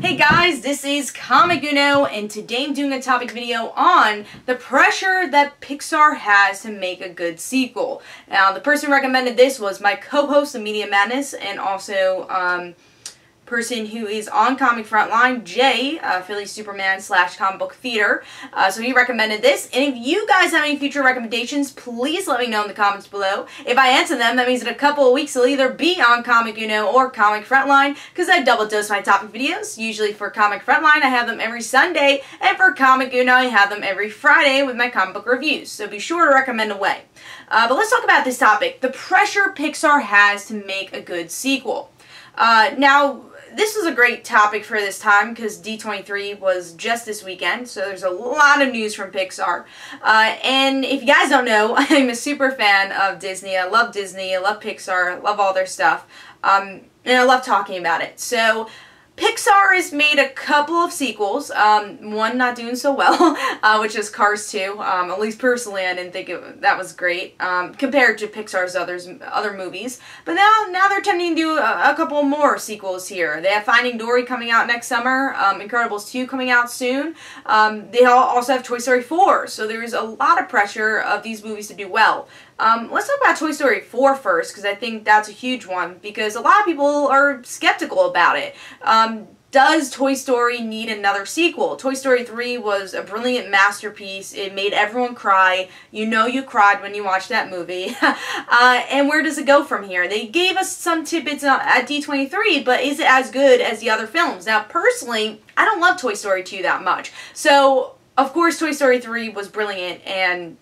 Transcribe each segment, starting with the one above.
Hey guys, this is Comic Uno, and today I'm doing a topic video on the pressure that Pixar has to make a good sequel. Now, the person who recommended this was my co-host of Media Madness, and also, person who is on Comic Frontline, Jay, Philly Superman / Comic Book Theater. So he recommended this, and if you guys have any future recommendations, please let me know in the comments below. If I answer them, that means in a couple of weeks it'll either be on Comic Uno or Comic Frontline, because I double dose my topic videos. Usually for Comic Frontline I have them every Sunday, and for Comic Uno I have them every Friday with my comic book reviews, so be sure to recommend away. But let's talk about this topic, the pressure Pixar has to make a good sequel. Now, this was a great topic for this time because D23 was just this weekend, so there's a lot of news from Pixar. And if you guys don't know, I'm a super fan of Disney. I love Pixar, I love all their stuff, and I love talking about it. So Pixar has made a couple of sequels, one not doing so well, which is Cars 2. At least personally I didn't think that was great, compared to Pixar's other movies. But now they're attempting to do a couple more sequels here. They have Finding Dory coming out next summer, Incredibles 2 coming out soon. They also have Toy Story 4, so there's a lot of pressure of these movies to do well. Let's talk about Toy Story 4 first, because I think that's a huge one, because a lot of people are skeptical about it. Does Toy Story need another sequel? Toy Story 3 was a brilliant masterpiece. It made everyone cry. You know you cried when you watched that movie. And where does it go from here? They gave us some tidbits at D23, but is it as good as the other films? Now, personally, I don't love Toy Story 2 that much. So, of course, Toy Story 3 was brilliant, and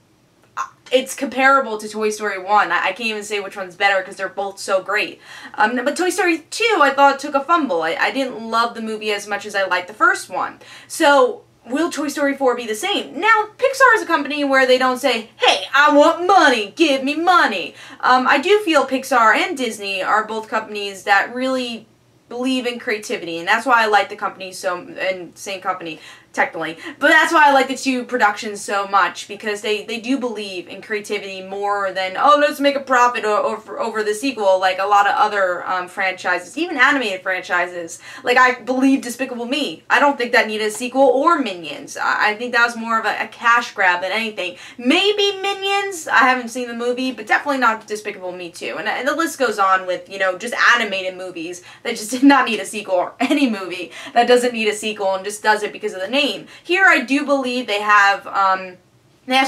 it's comparable to Toy Story 1. I can't even say which one's better because they're both so great. But Toy Story 2, I thought, took a fumble. I didn't love the movie as much as I liked the first one. So, will Toy Story 4 be the same? Now, Pixar is a company where they don't say, hey, I want money, give me money. I do feel Pixar and Disney are both companies that really believe in creativity, and that's why I like the company same company, technically, but that's why I like the two productions so much, because they do believe in creativity more than, oh, let's make a profit over the sequel, like a lot of other franchises, even animated franchises. Like, I believe Despicable Me. I don't think that needed a sequel, or Minions. I think that was more of a cash grab than anything. Maybe Minions, I haven't seen the movie, but definitely not Despicable Me 2. And the list goes on with, you know, just animated movies that just did not need a sequel, or any movie that doesn't need a sequel and just does it because of the name. Here I do believe they have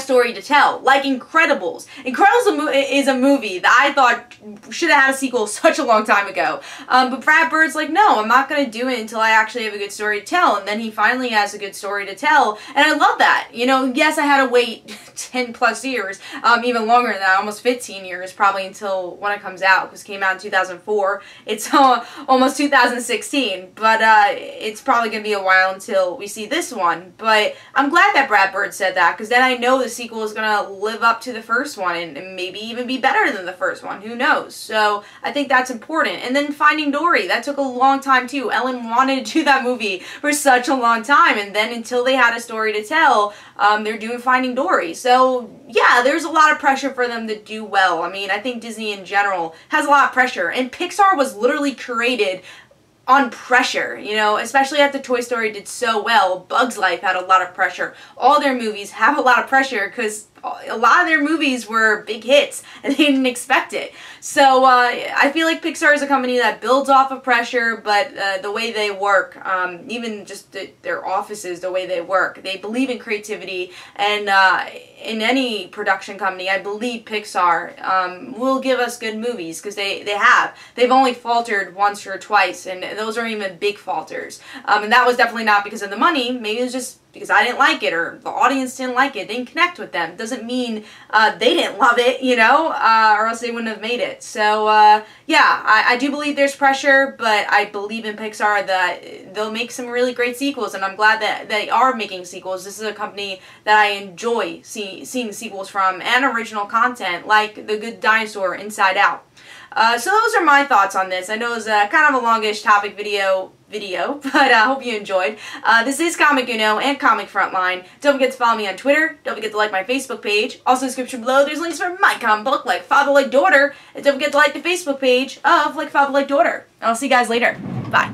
story to tell, like Incredibles. Incredibles is a movie that I thought should have had a sequel such a long time ago. But Brad Bird's like, no, I'm not going to do it until I actually have a good story to tell. And then he finally has a good story to tell. And I love that. You know, yes, I had to wait 10 plus years, even longer than that, almost 15 years probably until when it comes out, because it came out in 2004. It's almost 2016. But it's probably going to be a while until we see this one. But I'm glad that Brad Bird said that, because then I know the sequel is going to live up to the first one and maybe even be better than the first one. Who knows? So I think that's important. And then Finding Dory, that took a long time too. Ellen wanted to do that movie for such a long time, and then until they had a story to tell, they're doing Finding Dory. So yeah, there's a lot of pressure for them to do well. I mean, I think Disney in general has a lot of pressure, and Pixar was literally created on pressure, you know, especially after Toy Story did so well. Bug's Life had a lot of pressure. All their movies have a lot of pressure because a lot of their movies were big hits and they didn't expect it. So I feel like Pixar is a company that builds off of pressure, but the way they work, even just their offices, the way they work, they believe in creativity. And in any production company, I believe Pixar will give us good movies, because they have. They've only faltered once or twice, and those aren't even big falters. And that was definitely not because of the money. Maybe it was just because I didn't like it, or the audience didn't like it, didn't connect with them. Doesn't mean they didn't love it, you know, or else they wouldn't have made it. So, yeah, I do believe there's pressure, but I believe in Pixar that they'll make some really great sequels, and I'm glad that they are making sequels. This is a company that I enjoy seeing sequels from, and original content, like The Good Dinosaur, Inside Out. So those are my thoughts on this. I know it was kind of a longish topic video, but I hope you enjoyed. This is Comic Uno and Comic Frontline. Don't forget to follow me on Twitter. Don't forget to like my Facebook page. Also in the description below, there's links for my comic book, Like Father Like Daughter. And don't forget to like the Facebook page of Like Father Like Daughter. I'll see you guys later. Bye.